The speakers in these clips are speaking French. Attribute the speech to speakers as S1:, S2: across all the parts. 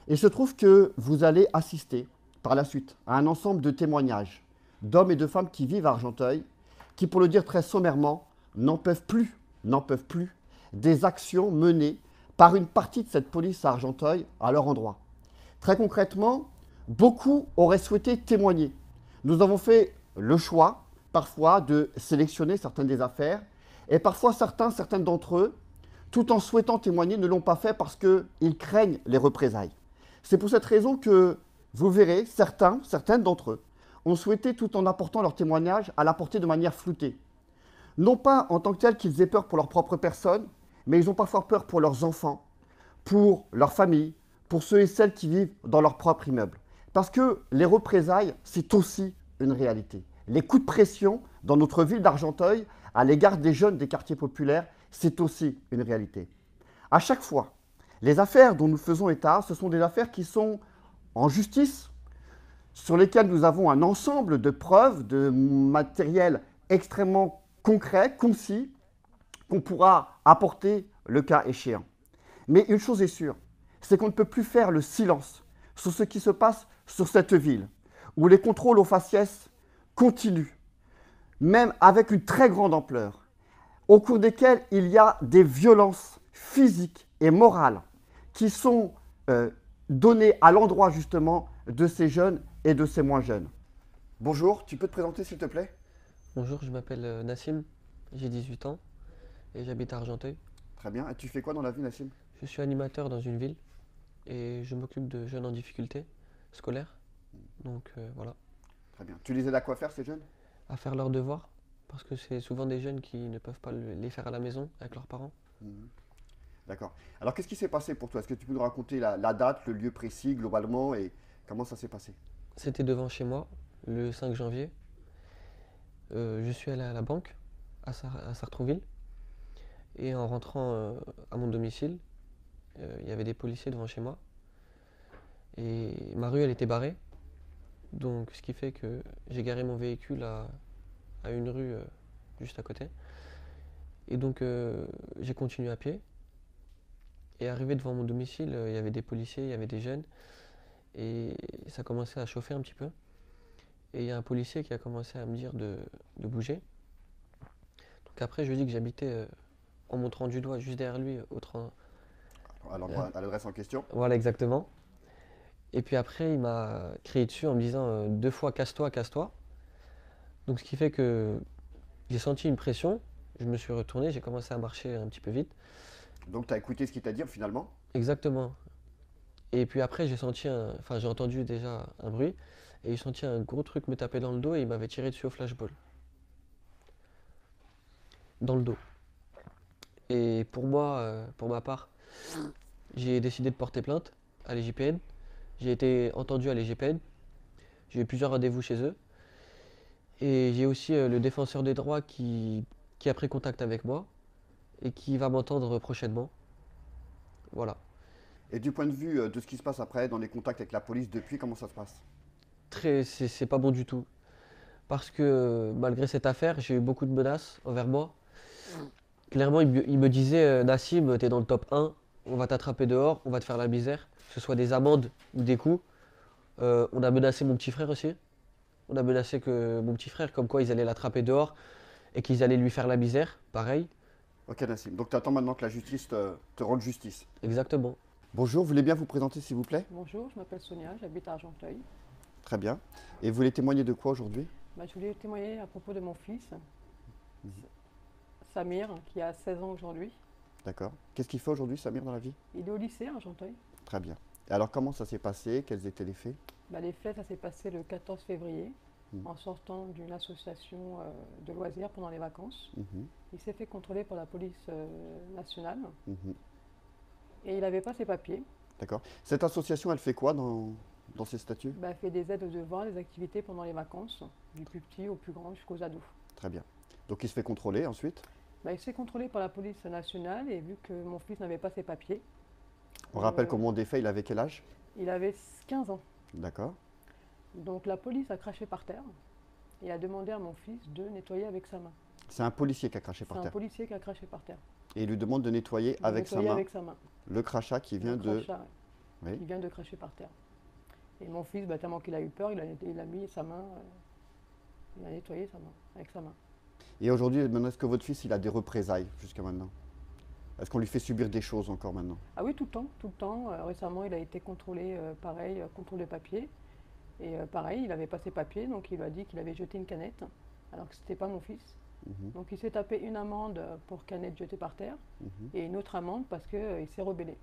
S1: Il se trouve que vous allez assister par la suite à un ensemble de témoignages d'hommes et de femmes qui vivent à Argenteuil, qui, pour le dire très sommairement, n'en peuvent plus des actions menées par une partie de cette police à Argenteuil à leur endroit. Très concrètement, beaucoup auraient souhaité témoigner. Nous avons fait le choix, parfois, de sélectionner certaines des affaires, et parfois certaines d'entre eux, tout en souhaitant témoigner, ne l'ont pas fait parce qu'ils craignent les représailles. C'est pour cette raison que vous verrez, certaines d'entre eux ont souhaité, tout en apportant leur témoignage, à l'apporter de manière floutée. Non pas en tant que tel qu'ils aient peur pour leur propre personne, mais ils ont parfois peur pour leurs enfants, pour leur famille, pour ceux et celles qui vivent dans leur propre immeuble. Parce que les représailles, c'est aussi une réalité. Les coups de pression dans notre ville d'Argenteuil à l'égard des jeunes des quartiers populaires, c'est aussi une réalité. À chaque fois, les affaires dont nous faisons état, ce sont des affaires qui sont en justice, sur lesquelles nous avons un ensemble de preuves, de matériel extrêmement concret, concis, qu'on pourra apporter le cas échéant. Mais une chose est sûre, c'est qu'on ne peut plus faire le silence sur ce qui se passe sur cette ville, où les contrôles aux faciès continuent, même avec une très grande ampleur, au cours desquels il y a des violences physiques et morales qui sont données à l'endroit justement de ces jeunes et de ces moins jeunes. Bonjour, tu peux te présenter s'il te plaît?
S2: Bonjour, je m'appelle Nassim, j'ai 18 ans et j'habite à Argenteuil.
S1: Très bien, et tu fais quoi dans la vie, Nassim?
S2: Je suis animateur dans une ville et je m'occupe de jeunes en difficulté scolaire. Donc voilà,
S1: Très bien. Tu les aides à quoi faire ces jeunes?
S2: à faire leurs devoirs parce que c'est souvent des jeunes qui ne peuvent pas les faire à la maison avec leurs parents.
S1: Mhm. D'accord. Alors qu'est-ce qui s'est passé pour toi? Est-ce que tu peux nous raconter la date, le lieu précis globalement et comment ça s'est passé?
S2: C'était devant chez moi le 5 janvier. Je suis allé à la banque à Sartrouville et en rentrant à mon domicile, il y avait des policiers devant chez moi et ma rue elle était barrée. Donc, ce qui fait que j'ai garé mon véhicule à une rue juste à côté. Et donc, j'ai continué à pied. Et arrivé devant mon domicile, il y avait des policiers, il y avait des jeunes. Et ça commençait à chauffer un petit peu. Et il y a un policier qui a commencé à me dire de bouger. Donc après, je lui ai dit que j'habitais en montrant du doigt juste derrière lui au train.
S1: À l'adresse en question?
S2: Voilà, exactement. Et puis après, il m'a crié dessus en me disant deux fois casse-toi, casse-toi. Donc, ce qui fait que j'ai senti une pression, je me suis retourné, j'ai commencé à marcher un petit peu vite.
S1: Donc tu as écouté ce qu'il t'a dit finalement?
S2: Exactement. Et puis après, enfin, j'ai entendu déjà un bruit et j'ai senti un gros truc me taper dans le dos et il m'avait tiré dessus au flashball. Dans le dos. Et pour moi, pour ma part, j'ai décidé de porter plainte à l'IGPN. J'ai été entendu à l'IGPN. J'ai eu plusieurs rendez-vous chez eux. Et j'ai aussi le défenseur des droits qui a pris contact avec moi et qui va m'entendre prochainement. Voilà.
S1: Et du point de vue de ce qui se passe après, dans les contacts avec la police depuis, comment ça se passe?
S2: C'est pas bon du tout. Parce que malgré cette affaire, j'ai eu beaucoup de menaces envers moi. Clairement, il me disait Nassim, t'es dans le top 1, on va t'attraper dehors, on va te faire la misère, que ce soit des amendes ou des coups. On a menacé mon petit frère aussi. On a menacé que mon petit frère, comme quoi ils allaient l'attraper dehors et qu'ils allaient lui faire la misère, pareil.
S1: Ok Nassim, donc tu attends maintenant que la justice te rende justice.
S2: Exactement.
S1: Bonjour, vous voulez bien vous présenter s'il vous plaît?
S3: Bonjour, je m'appelle Sonia, j'habite à Argenteuil.
S1: Très bien. Et vous voulez témoigner de quoi aujourd'hui?
S3: Je voulais témoigner à propos de mon fils, Samir, qui a 16 ans aujourd'hui.
S1: D'accord. Qu'est-ce qu'il fait aujourd'hui Samir dans la vie?
S3: Il est au lycée à Argenteuil.
S1: Très bien. Et alors comment ça s'est passé? Quels étaient les faits?
S3: Les faits, ça s'est passé le 14 février,
S1: Mhm.
S3: en sortant d'une association de loisirs pendant les vacances.
S1: Mhm.
S3: Il s'est fait contrôler par la police nationale
S1: Mhm.
S3: et il n'avait pas ses papiers.
S1: D'accord. Cette association, elle fait quoi dans ses statuts?
S3: Il fait des aides aux devoirs, des activités pendant les vacances, du plus petit au plus grand jusqu'aux ados.
S1: Très bien. Donc il se fait contrôler ensuite.
S3: Il s'est contrôlé par la police nationale et vu que mon fils n'avait pas ses papiers,
S1: On rappelle qu'au moment des faits, il avait quel âge?
S3: il avait 15 ans.
S1: D'accord.
S3: Donc la police a craché par terre et a demandé à mon fils de nettoyer avec sa main.
S1: C'est un policier qui a craché
S3: C'est
S1: par
S3: un
S1: terre.
S3: policier qui a craché par terre.
S1: Et il lui demande de nettoyer
S3: De
S1: avec sa
S3: nettoyer
S1: main
S3: avec sa main.
S1: le crachat qui vient
S3: Le
S1: de...
S3: crachat, ouais.
S1: Oui.
S3: qui vient de cracher par terre. Et mon fils, tellement qu'il a eu peur, il a mis sa main, il a nettoyé sa main, avec sa main.
S1: Et aujourd'hui, maintenant, est-ce que votre fils, il a des représailles jusqu'à maintenant? Est-ce qu'on lui fait subir des choses encore maintenant?
S3: Ah oui, tout le temps, tout le temps. Récemment, il a été contrôlé, pareil, contrôle de papier. Et pareil, il n'avait pas ses papiers, donc il a dit qu'il avait jeté une canette, alors que ce n'était pas mon fils. Donc il s'est tapé une amende pour canette jetée par terre, et une autre amende parce qu'il s'est rebellé.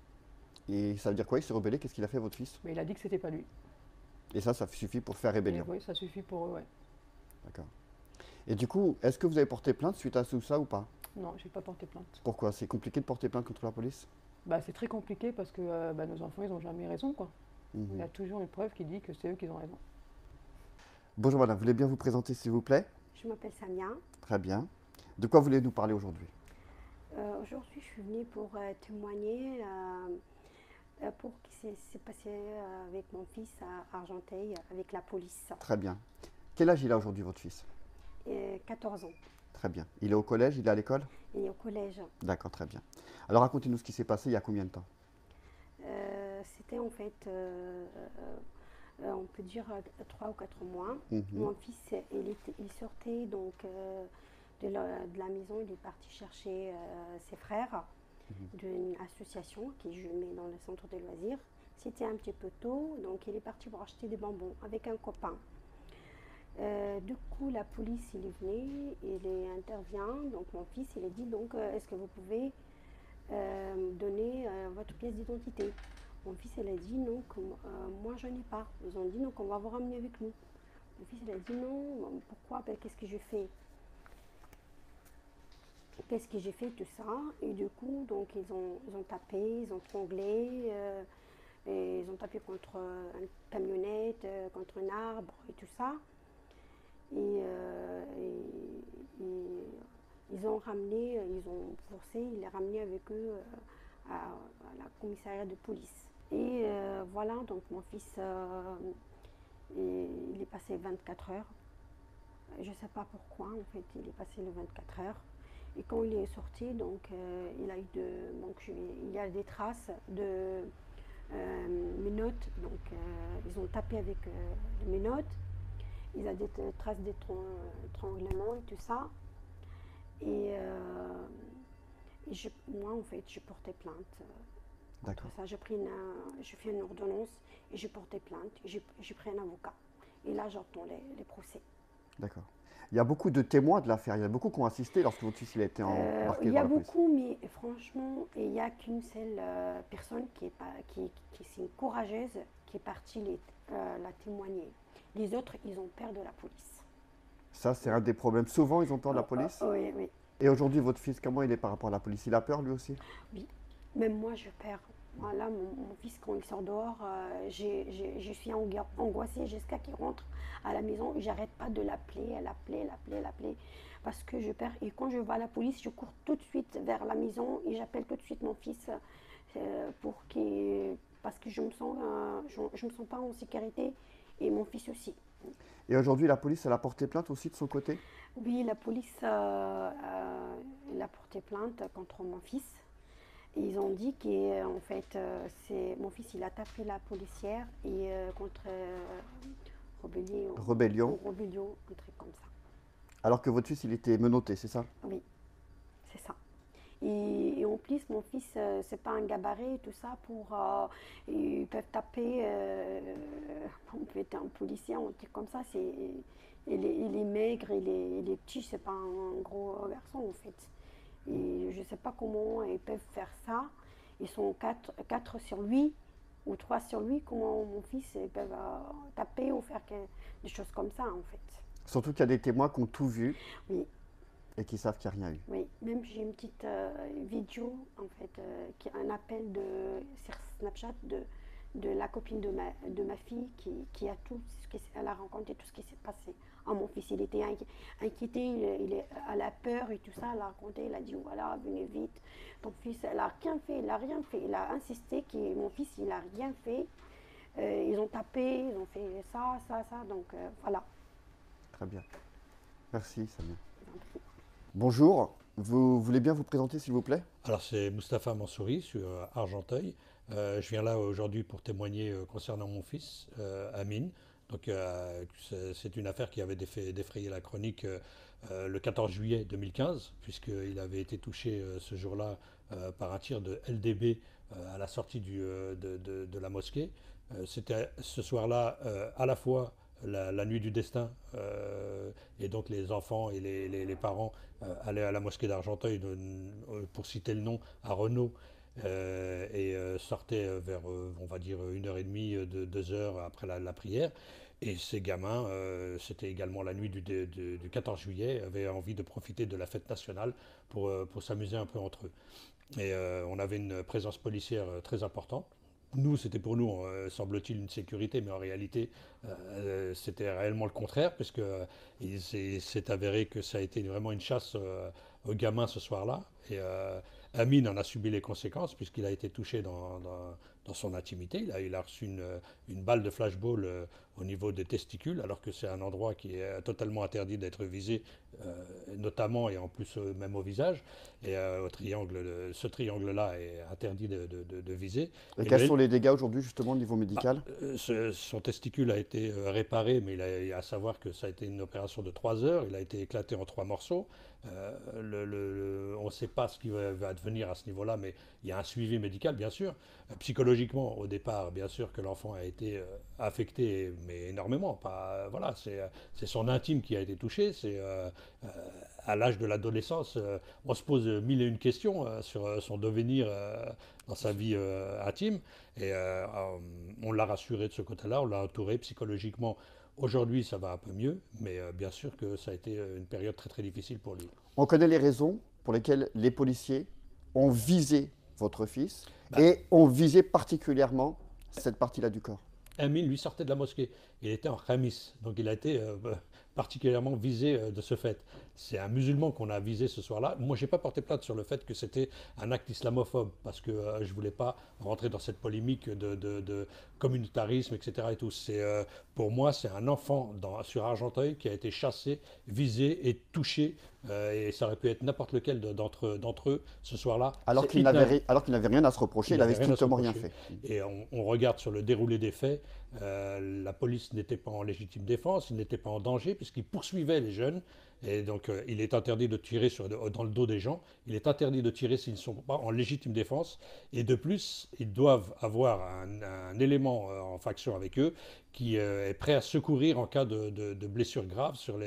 S1: Et ça veut dire quoi? Il s'est rebellé? Qu'est-ce qu'il a fait, votre fils?
S3: Mais il a dit que c'était pas lui.
S1: Et ça suffit pour faire
S3: Et
S1: rébellion?
S3: oui, ça suffit pour eux, ouais.
S1: D'accord. Et du coup, est-ce que vous avez porté plainte suite à tout ça ou pas?
S3: Non, j'ai pas porté plainte.
S1: Pourquoi? C'est compliqué de porter plainte contre la police?
S3: C'est très compliqué parce que nos enfants, ils n'ont jamais raison, quoi. Il y a toujours une preuve qui dit que c'est eux qui ont raison.
S1: Bonjour madame, vous voulez bien vous présenter s'il vous plaît?
S4: Je m'appelle Samia.
S1: Très bien. De quoi voulez-vous nous parler aujourd'hui?
S4: Aujourd'hui, je suis venue pour témoigner pour ce qui s'est passé avec mon fils à Argenteuil, avec la police.
S1: Très bien. Quel âge il a aujourd'hui votre fils?
S4: 14 ans.
S1: Très bien. Il est au collège, il est à l'école?
S4: Il est au collège.
S1: D'accord, très bien. Alors racontez-nous ce qui s'est passé il y a combien de temps?
S4: C'était en fait, on peut dire 3 ou 4 mois. Mon fils, il sortait donc de la maison, il est parti chercher ses frères d'une association qui je mets dans le centre de loisirs. C'était un petit peu tôt, donc il est parti pour acheter des bonbons avec un copain. Du coup, la police, il est venu, il intervient, donc mon fils, il a dit, donc, est-ce que vous pouvez donner votre pièce d'identité? Mon fils, il a dit, non, moi, je n'ai pas. Ils ont dit, donc, on va vous ramener avec nous. Mon fils, il a dit, non, pourquoi? Qu'est-ce que j'ai fait? Qu'est-ce que j'ai fait, tout ça? Et du coup, donc, ils ont tapé, ils ont stranglé, et ils ont tapé contre une camionnette, contre un arbre et tout ça. Et ils ont ramené, ils ont forcé, ils les ramené avec eux à la commissariat de police. Et voilà, donc mon fils, il est passé 24 heures. Je ne sais pas pourquoi, en fait, il est passé les 24 heures. Et quand il est sorti, donc, il y a des traces de menottes. Donc, ils ont tapé avec les menottes. Il y a des traces d'étranglement et tout ça. Et moi, en fait, je portais plainte.
S1: D'accord.
S4: Ça, j'ai fait une ordonnance et j'ai porté plainte. J'ai pris un avocat. Et là, j'entends les procès.
S1: D'accord. Il y a beaucoup de témoins de l'affaire. Il y en a beaucoup qui ont assisté lorsque votre fils il a été embarqué
S4: Il y
S1: dans
S4: a
S1: la police.
S4: beaucoup, mais franchement, il n'y a qu'une seule personne qui c'est une courageuse qui est partie la témoigner. Les autres, ils ont peur de la police.
S1: Ça, c'est un des problèmes. Souvent, ils ont peur de la police.
S4: Oui, oui.
S1: Et aujourd'hui, votre fils, comment il est par rapport à la police? Il a peur lui aussi?
S4: Oui. Même moi, je perds. Voilà, mon fils, quand il sort dehors, je suis angoissée jusqu'à qu'il rentre à la maison. J'arrête pas de l'appeler, l'appeler, parce que je perds. Et quand je vais à la police, je cours tout de suite vers la maison et j'appelle tout de suite mon fils parce que je me sens pas en sécurité et mon fils aussi.
S1: Et aujourd'hui, la police, elle a porté plainte aussi de son côté?
S4: Oui, la police elle a porté plainte contre mon fils. Et ils ont dit qu'en fait, mon fils, il a tapé la policière et contre rébellion, un truc comme ça.
S1: Alors que votre fils, il était menotté, c'est ça?
S4: Oui, c'est ça. Et en plus, mon fils, c'est pas un gabarit, tout ça, ils peuvent taper, on peut être un policier, on dit comme ça, il est maigre, il est petit, c'est pas un gros garçon en fait. Et je ne sais pas comment ils peuvent faire ça. Ils sont 4 sur lui ou 3 sur lui. Comment mon fils ils peuvent taper ou faire des choses comme ça en fait.
S1: Surtout qu'il y a des témoins qui ont tout vu.
S4: Oui.
S1: Et qui savent qu'il n'y a rien eu.
S4: Oui, même j'ai une petite vidéo en fait, un appel sur Snapchat de la copine de ma fille qui a tout elle a raconté tout ce qui s'est passé. Ah, mon fils, il était inquiété, elle a peur et tout ça, elle a raconté, elle a dit voilà, venez vite. Ton fils, elle n'a rien fait, il a insisté que mon fils, il n'a rien fait. Ils ont tapé, ils ont fait ça, donc voilà.
S1: Très bien. Merci, Samia. Bonjour, vous voulez bien vous présenter s'il vous plaît?
S5: Alors c'est Moustapha Mansouri sur Argenteuil. Je viens là aujourd'hui pour témoigner concernant mon fils, Amine. Donc, c'est une affaire qui avait défrayé la chronique le 14 juillet 2015, puisqu'il avait été touché ce jour-là par un tir de LDB à la sortie de la mosquée. C'était ce soir-là à la fois la nuit du destin, et donc les enfants et les parents allaient à la mosquée d'Argenteuil, pour citer le nom, à Renault, et sortaient vers, on va dire, 1h30, 2 heures après la prière. Et ces gamins, c'était également la nuit du 14 juillet, avaient envie de profiter de la fête nationale pour s'amuser un peu entre eux. Et on avait une présence policière très importante. Nous, c'était pour nous, semble-t-il, une sécurité, mais en réalité, c'était réellement le contraire, puisque il s'est avéré que ça a été vraiment une chasse aux gamins ce soir-là. Et Amine en a subi les conséquences, puisqu'il a été touché dans son intimité. Il a reçu une balle de flashball au niveau des testicules, alors que c'est un endroit qui est totalement interdit d'être visé, notamment et en plus même au visage. Et ce triangle-là est interdit de viser.
S1: Et quels sont les dégâts aujourd'hui, justement, au niveau médical?
S5: Son testicule a été réparé, mais il y a à savoir que ça a été une opération de 3 heures. Il a été éclaté en 3 morceaux. On ne sait pas ce qui va advenir à ce niveau-là, mais il y a un suivi médical, bien sûr. Psychologiquement, au départ, bien sûr que l'enfant a été affecté, mais énormément. Voilà, c'est son intime qui a été touché. C'est à l'âge de l'adolescence, on se pose mille et une questions sur son devenir dans sa vie intime. Et on l'a rassuré de ce côté-là, on l'a entouré psychologiquement. Aujourd'hui, ça va un peu mieux, mais bien sûr que ça a été une période très très difficile pour lui.
S1: On connaît les raisons pour lesquelles les policiers ont visé votre fils et ont visé particulièrement cette partie-là du corps.
S5: Amine, lui, sortait de la mosquée. Il était en khamis, donc il a été particulièrement visé de ce fait. C'est un musulman qu'on a visé ce soir-là. Moi, je n'ai pas porté plainte sur le fait que c'était un acte islamophobe, parce que je ne voulais pas rentrer dans cette polémique de communautarisme, etc. Et tout. Pour moi, c'est un enfant sur Argenteuil qui a été chassé, visé et touché, et ça aurait pu être n'importe lequel d'entre eux ce soir-là.
S1: Alors qu'il n'avait rien à se reprocher, il n'avait strictement rien fait.
S5: Et on regarde sur le déroulé des faits, la police n'était pas en légitime défense, il n'était pas en danger, puisqu'il poursuivait les jeunes. Et donc, il est interdit de tirer dans le dos des gens. Il est interdit de tirer s'ils ne sont pas en légitime défense. Et de plus, ils doivent avoir un élément en faction avec eux qui est prêt à secourir en cas de blessure grave sur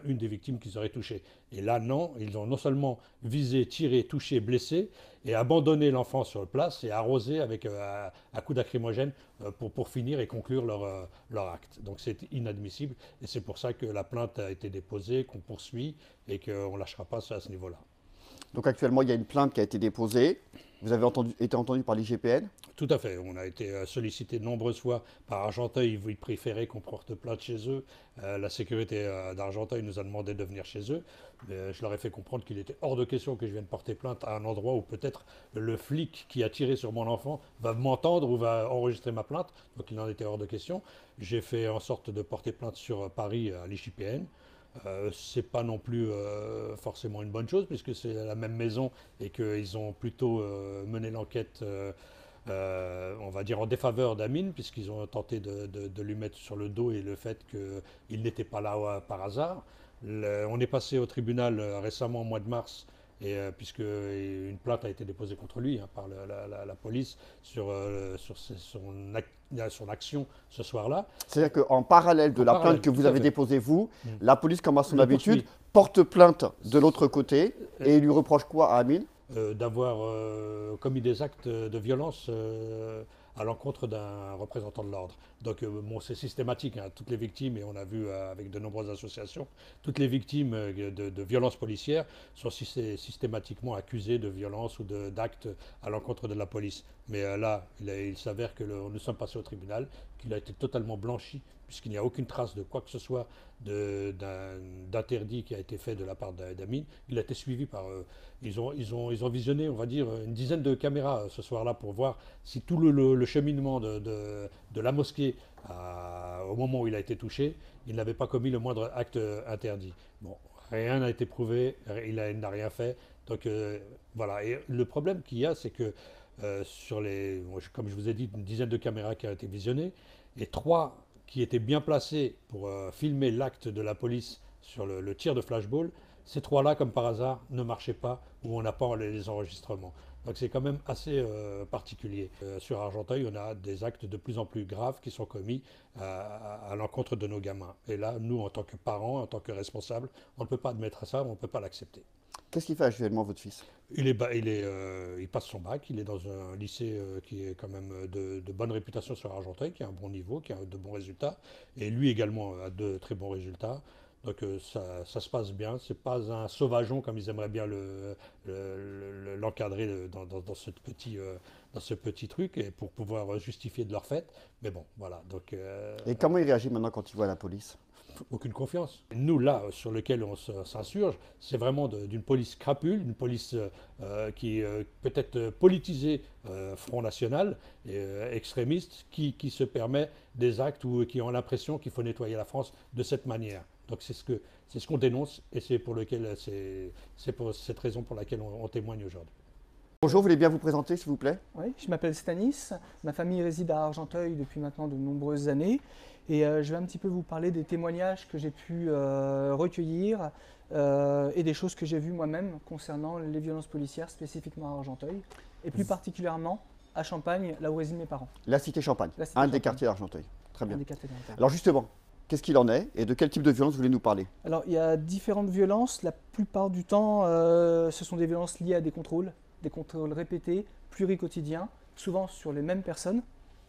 S5: une des victimes qu'ils auraient touchées. Et là, non, ils ont non seulement visé, tiré, touché, blessé, et abandonné l'enfant sur place et arrosé avec un coup d'acrymogène pour finir et conclure leur acte. Donc c'est inadmissible, et c'est pour ça que la plainte a été déposée, qu'on poursuit et qu'on ne lâchera pas ça à ce niveau-là.
S1: Donc actuellement, il y a une plainte qui a été déposée. Vous avez été entendu par l'IGPN?
S5: Tout à fait. On a été sollicité de nombreuses fois par Argenteuil. Ils préféraient qu'on porte plainte chez eux. La sécurité d'Argenteuil nous a demandé de venir chez eux. Je leur ai fait comprendre qu'il était hors de question que je vienne porter plainte à un endroit où peut-être le flic qui a tiré sur mon enfant va m'entendre ou va enregistrer ma plainte. Donc il en était hors de question. J'ai fait en sorte de porter plainte sur Paris à l'IGPN. C'est pas non plus forcément une bonne chose, puisque c'est la même maison et qu'ils ont plutôt mené l'enquête, on va dire, en défaveur d'Amine, puisqu'ils ont tenté de lui mettre sur le dos et le fait qu'il n'était pas là par hasard. On est passé au tribunal récemment au mois de mars, puisque une plainte a été déposée contre lui par la police sur son action ce soir-là.
S1: C'est-à-dire qu'en parallèle de la plainte que vous avez déposée, vous, la police, comme à son habitude, porte plainte de l'autre côté et lui reproche quoi à Amine?
S5: D'avoir commis des actes de violence à l'encontre d'un représentant de l'ordre. Donc c'est systématique, toutes les victimes, et on a vu avec de nombreuses associations, toutes les victimes de violences policières sont systématiquement accusées de violences ou d'actes à l'encontre de la police. Mais là, il s'avère que nous sommes passés au tribunal, qu'il a été totalement blanchi, puisqu'il n'y a aucune trace de quoi que ce soit d'interdit qui a été fait de la part d'Amine. Il a été suivi par... Ils ont visionné, on va dire, une dizaine de caméras ce soir-là pour voir si tout le cheminement de la mosquée au moment où il a été touché, il n'avait pas commis le moindre acte interdit. Bon, rien n'a été prouvé, il n'a rien fait. Donc voilà. Et le problème qu'il y a, c'est que comme je vous ai dit, une dizaine de caméras qui ont été visionnées, et 3 qui étaient bien placées pour filmer l'acte de la police sur le tir de flashball. Ces 3-là, comme par hasard, ne marchaient pas ou on n'a pas les enregistrements. Donc c'est quand même assez particulier. Sur Argenteuil, on a des actes de plus en plus graves qui sont commis à l'encontre de nos gamins. Et là, nous, en tant que parents, en tant que responsables, on ne peut pas admettre ça, on ne peut pas l'accepter.
S1: Qu'est-ce qu'il fait actuellement, votre fils?
S5: Il passe son bac, il est dans un lycée qui est quand même de bonne réputation sur Argenteuil, qui a un bon niveau, qui a de bons résultats. Et lui également a de très bons résultats. Donc ça se passe bien. C'est pas un sauvageon comme ils aimeraient bien l'encadrer dans ce petit truc et pour pouvoir justifier de leur fête. Mais bon, voilà. Donc,
S1: et comment il réagit maintenant quand il voit la police?
S5: Aucune confiance. Nous, là, sur lequel on s'insurge, c'est vraiment d'une police crapule, une police qui est peut-être politisée, Front National, extrémiste, qui se permet des actes ou qui ont l'impression qu'il faut nettoyer la France de cette manière. Donc c'est ce qu'on dénonce et c'est pour cette raison pour laquelle on témoigne aujourd'hui.
S1: Bonjour, vous voulez bien vous présenter s'il vous plaît?
S6: Oui, je m'appelle Stanis, ma famille réside à Argenteuil depuis maintenant de nombreuses années et je vais un petit peu vous parler des témoignages que j'ai pu recueillir et des choses que j'ai vues moi-même concernant les violences policières spécifiquement à Argenteuil et plus particulièrement à Champagne, là où résident mes parents.
S1: La cité Champagne, un des quartiers d'Argenteuil. Très bien. Alors justement, qu'est-ce qu'il en est et de quel type de violence vous voulez nous parler?
S6: Alors il y a différentes violences, la plupart du temps ce sont des violences liées à des contrôles répétés, pluriquotidiens, souvent sur les mêmes personnes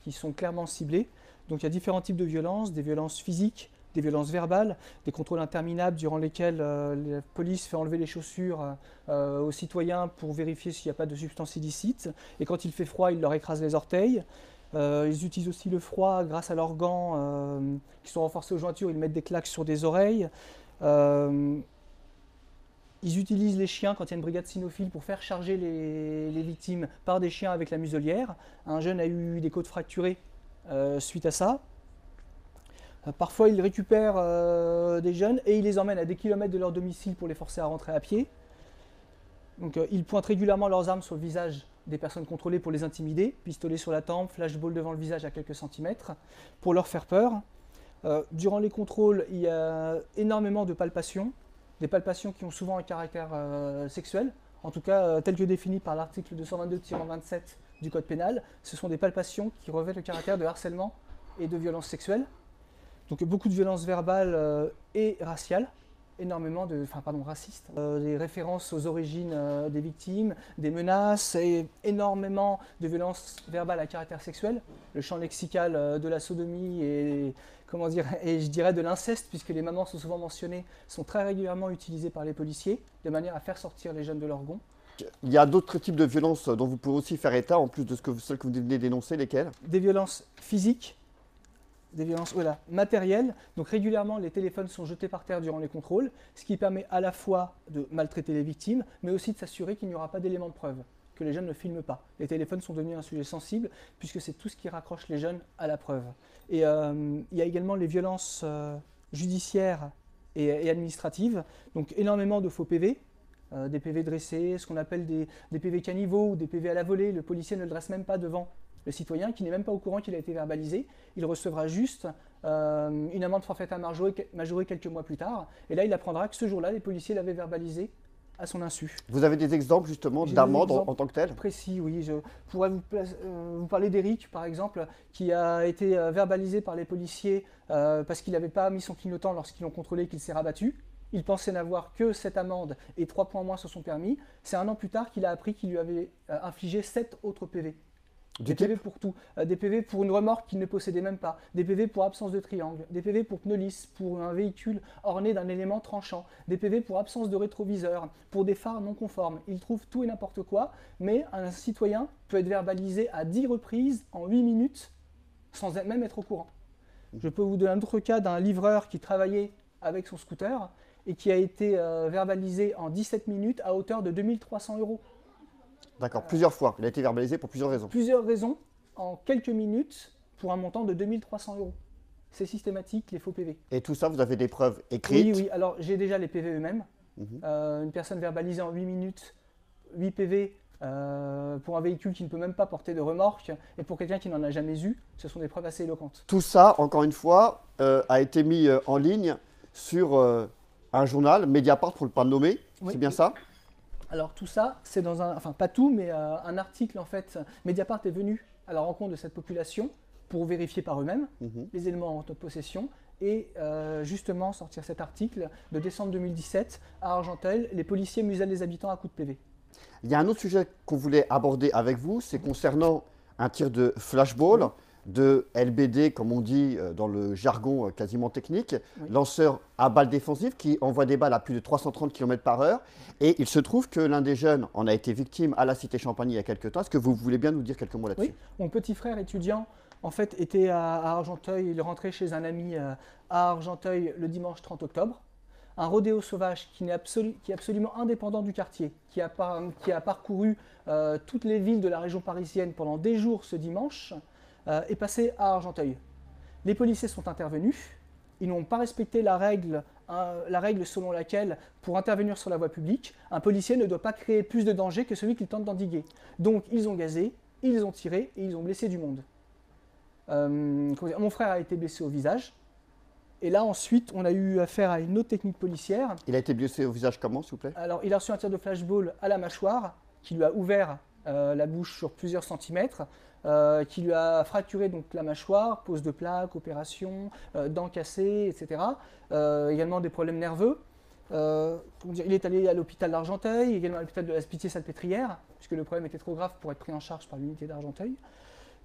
S6: qui sont clairement ciblées. Donc il y a différents types de violences, des violences physiques, des violences verbales, des contrôles interminables durant lesquels la police fait enlever les chaussures aux citoyens pour vérifier s'il n'y a pas de substances illicites. Et quand il fait froid, ils leur écrasent les orteils. Ils utilisent aussi le froid grâce à leurs gants qui sont renforcés aux jointures, ils mettent des claques sur des oreilles. Ils utilisent les chiens quand il y a une brigade cynophile pour faire charger les victimes par des chiens avec la muselière. Un jeune a eu des côtes fracturées suite à ça. Parfois, ils récupèrent des jeunes et ils les emmènent à des kilomètres de leur domicile pour les forcer à rentrer à pied. Donc, ils pointent régulièrement leurs armes sur le visage des personnes contrôlées pour les intimider, pistolet sur la tempe, flashball devant le visage à quelques centimètres, pour leur faire peur. Durant les contrôles, il y a énormément de palpations, des palpations qui ont souvent un caractère sexuel, en tout cas tel que défini par l'article 222-27 du Code pénal. Ce sont des palpations qui revêtent le caractère de harcèlement et de violence sexuelle. Donc beaucoup de violences verbales et raciales, énormément racistes, des références aux origines des victimes, des menaces et énormément de violences verbales à caractère sexuel. Le champ lexical de la sodomie et je dirais de l'inceste, puisque les mamans sont souvent mentionnées, sont très régulièrement utilisées par les policiers de manière à faire sortir les jeunes de leur gonds.
S1: Il y a d'autres types de violences dont vous pouvez aussi faire état, en plus de celles que vous venez d'énoncer, lesquelles?
S6: Des violences physiques, des violences matérielles. Donc régulièrement, les téléphones sont jetés par terre durant les contrôles, ce qui permet à la fois de maltraiter les victimes, mais aussi de s'assurer qu'il n'y aura pas d'éléments de preuve, que les jeunes ne filment pas. Les téléphones sont devenus un sujet sensible, puisque c'est tout ce qui raccroche les jeunes à la preuve. Et il y a également les violences judiciaires et administratives, donc énormément de faux PV, des PV dressés, ce qu'on appelle des PV caniveaux ou des PV à la volée. Le policier ne le dresse même pas devant le citoyen, qui n'est même pas au courant qu'il a été verbalisé. Il recevra juste une amende forfaitaire majorée quelques mois plus tard. Et là, il apprendra que ce jour-là, les policiers l'avaient verbalisé à son insu.
S1: Vous avez des exemples justement d'amendes en tant que telles?
S6: Précis, oui. Je pourrais vous parler d'Éric, par exemple, qui a été verbalisé par les policiers parce qu'il n'avait pas mis son clignotant lorsqu'ils l'ont contrôlé, qu'il s'est rabattu. Il pensait n'avoir que cette amende et 3 points moins sur son permis. C'est un an plus tard qu'il a appris qu'il lui avait infligé 7 autres PV. Des PV pour tout, des PV pour une remorque qu'il ne possédait même pas, des PV pour absence de triangle, des PV pour pneus lisses, pour un véhicule orné d'un élément tranchant, des PV pour absence de rétroviseur, pour des phares non conformes. Il trouve tout et n'importe quoi, mais un citoyen peut être verbalisé à 10 reprises en 8 minutes sans même être au courant. Je peux vous donner un autre cas d'un livreur qui travaillait avec son scooter et qui a été verbalisé en 17 minutes à hauteur de 2 300 €.
S1: D'accord, plusieurs fois. Il a été verbalisé pour plusieurs raisons.
S6: Plusieurs raisons, en quelques minutes, pour un montant de 2 300 €. C'est systématique, les faux PV.
S1: Et tout ça, vous avez des preuves écrites?
S6: Oui. Alors, j'ai déjà les PV eux-mêmes. Une personne verbalisée en 8 minutes, 8 PV pour un véhicule qui ne peut même pas porter de remorque, et pour quelqu'un qui n'en a jamais eu, ce sont des preuves assez éloquentes.
S1: Tout ça, encore une fois, a été mis en ligne sur un journal, Mediapart pour ne pas le nommer,
S6: Oui.
S1: c'est bien ça?
S6: Alors tout ça, c'est dans un, enfin pas tout, mais un article en fait. Mediapart est venu à la rencontre de cette population pour vérifier par eux-mêmes les éléments en notre possession et justement sortir cet article de décembre 2017 à Argenteuil, les policiers musellent les habitants à coups de PV.
S1: Il y a un autre sujet qu'on voulait aborder avec vous, c'est concernant un tir de flashball, de LBD, comme on dit dans le jargon quasiment technique, lanceur à balles défensives qui envoie des balles à plus de 330 km/h. Et il se trouve que l'un des jeunes en a été victime à la Cité Champagny il y a quelques temps. Est-ce que vous voulez bien nous dire quelques mots là-dessus?
S6: Oui, mon petit frère étudiant, en fait, était à Argenteuil. Il rentrait chez un ami à Argenteuil le dimanche 30 octobre. Un rodéo sauvage qui est absolument indépendant du quartier, qui a parcouru toutes les villes de la région parisienne pendant des jours ce dimanche, est passé à Argenteuil. Les policiers sont intervenus. Ils n'ont pas respecté la règle selon laquelle, pour intervenir sur la voie publique, un policier ne doit pas créer plus de danger que celui qu'il tente d'endiguer. Donc, ils ont gazé, ils ont tiré et ils ont blessé du monde. Mon frère a été blessé au visage. Et là, ensuite, on a eu affaire à une autre technique policière.
S1: Il a été blessé au visage comment, s'il vous plaît?
S6: Alors, il a reçu un tir de flashball à la mâchoire qui lui a ouvert la bouche sur plusieurs centimètres, qui lui a fracturé donc, la mâchoire, pose de plaques, opération, dents cassées, etc. Également des problèmes nerveux. Il est allé à l'hôpital d'Argenteuil, également à l'hôpital de la Pitié-Salpêtrière, puisque le problème était trop grave pour être pris en charge par l'unité d'Argenteuil.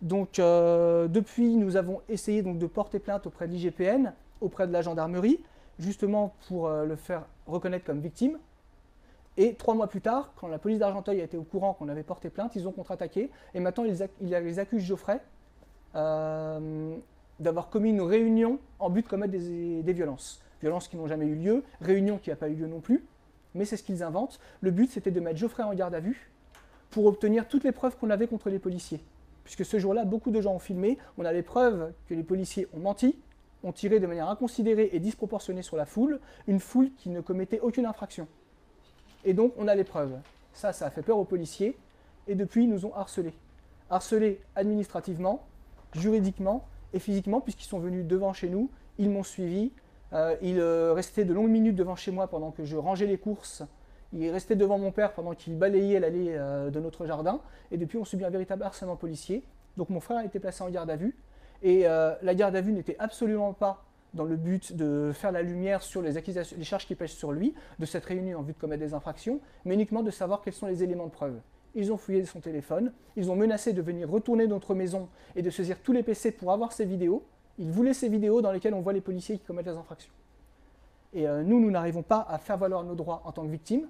S6: Donc, depuis, nous avons essayé donc, de porter plainte auprès de l'IGPN, auprès de la gendarmerie, justement pour le faire reconnaître comme victime. Et 3 mois plus tard, quand la police d'Argenteuil a été au courant qu'on avait porté plainte, ils ont contre-attaqué. Et maintenant, ils accusent Geoffrey d'avoir commis une réunion en but de commettre des violences. Violences qui n'ont jamais eu lieu, réunion qui n'a pas eu lieu non plus. Mais c'est ce qu'ils inventent. Le but, c'était de mettre Geoffrey en garde à vue pour obtenir toutes les preuves qu'on avait contre les policiers. Puisque ce jour-là, beaucoup de gens ont filmé. On a les preuves que les policiers ont menti, ont tiré de manière inconsidérée et disproportionnée sur la foule, une foule qui ne commettait aucune infraction. Et donc, on a les preuves. Ça a fait peur aux policiers, et depuis, ils nous ont harcelés. Harcelés administrativement, juridiquement et physiquement, puisqu'ils sont venus devant chez nous, ils m'ont suivi, ils restaient de longues minutes devant chez moi pendant que je rangeais les courses, ils restaient devant mon père pendant qu'il balayait l'allée de notre jardin, et depuis, on subit un véritable harcèlement policier. Donc, mon frère a été placé en garde à vue, et la garde à vue n'était absolument pas dans le but de faire la lumière sur les accusations, les charges qui pèsent sur lui, de cette réunion en vue de commettre des infractions, mais uniquement de savoir quels sont les éléments de preuve. Ils ont fouillé son téléphone, ils ont menacé de venir retourner notre maison et de saisir tous les PC pour avoir ces vidéos. Ils voulaient ces vidéos dans lesquelles on voit les policiers qui commettent les infractions. Et nous n'arrivons pas à faire valoir nos droits en tant que victimes,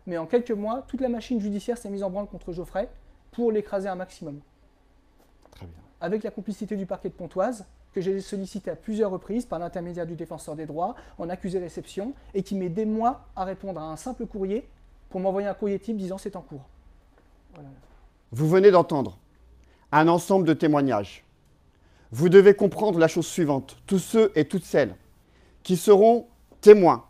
S6: mais en quelques mois, toute la machine judiciaire s'est mise en branle contre Geoffrey pour l'écraser un maximum.
S1: Très bien.
S6: Avec la complicité du parquet de Pontoise, que j'ai sollicité à plusieurs reprises par l'intermédiaire du défenseur des droits, en accusé-réception, et qui met des mois à répondre à un simple courrier pour m'envoyer un courrier type disant c'est en cours. Voilà.
S1: Vous venez d'entendre un ensemble de témoignages. Vous devez comprendre la chose suivante. Tous ceux et toutes celles qui seront témoins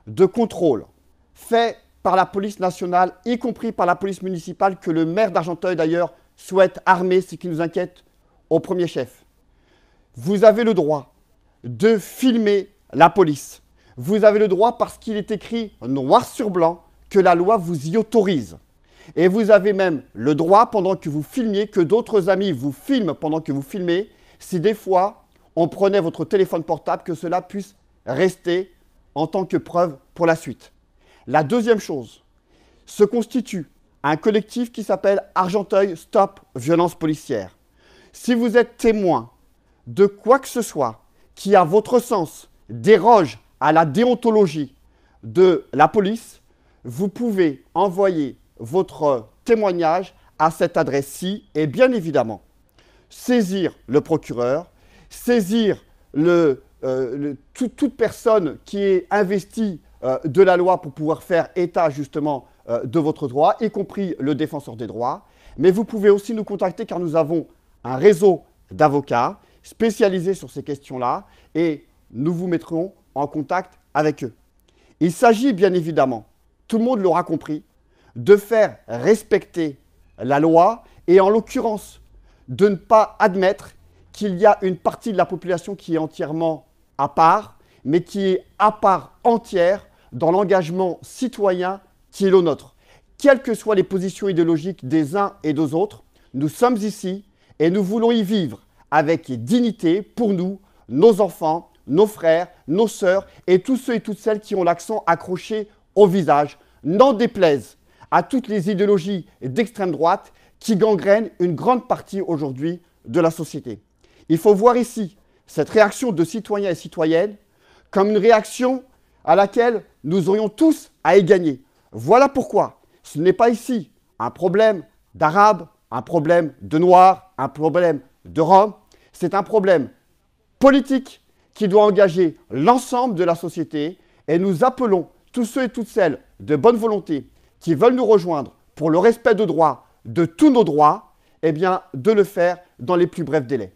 S1: de contrôles faits par la police nationale, y compris par la police municipale, que le maire d'Argenteuil d'ailleurs souhaite armer, ce qui nous inquiète au premier chef. Vous avez le droit de filmer la police. Vous avez le droit parce qu'il est écrit noir sur blanc que la loi vous y autorise. Et vous avez même le droit, pendant que vous filmiez, que d'autres amis vous filment pendant que vous filmez, si des fois on prenait votre téléphone portable, que cela puisse rester en tant que preuve pour la suite. La deuxième chose, se constitue un collectif qui s'appelle Argenteuil Stop Violence Policière. Si vous êtes témoin de quoi que ce soit qui, à votre sens, déroge à la déontologie de la police, vous pouvez envoyer votre témoignage à cette adresse-ci et bien évidemment saisir le procureur, saisir toute personne qui est investie de la loi pour pouvoir faire état justement de votre droit, y compris le défenseur des droits. Mais vous pouvez aussi nous contacter car nous avons un réseau d'avocats spécialisés sur ces questions-là et nous vous mettrons en contact avec eux. Il s'agit bien évidemment, tout le monde l'aura compris, de faire respecter la loi et en l'occurrence de ne pas admettre qu'il y a une partie de la population qui est entièrement à part, mais qui est à part entière dans l'engagement citoyen qui est le nôtre. Quelles que soient les positions idéologiques des uns et des autres, nous sommes ici et nous voulons y vivre avec dignité pour nous, nos enfants, nos frères, nos sœurs et tous ceux et toutes celles qui ont l'accent accroché au visage, n'en déplaise à toutes les idéologies d'extrême droite qui gangrènent une grande partie aujourd'hui de la société. Il faut voir ici cette réaction de citoyens et citoyennes comme une réaction à laquelle nous aurions tous à y gagner. Voilà pourquoi ce n'est pas ici un problème d'Arabes, un problème de Noirs, un problème de Roms. C'est un problème politique qui doit engager l'ensemble de la société et nous appelons tous ceux et toutes celles de bonne volonté qui veulent nous rejoindre pour le respect de tous nos droits, eh bien, de le faire dans les plus brefs délais.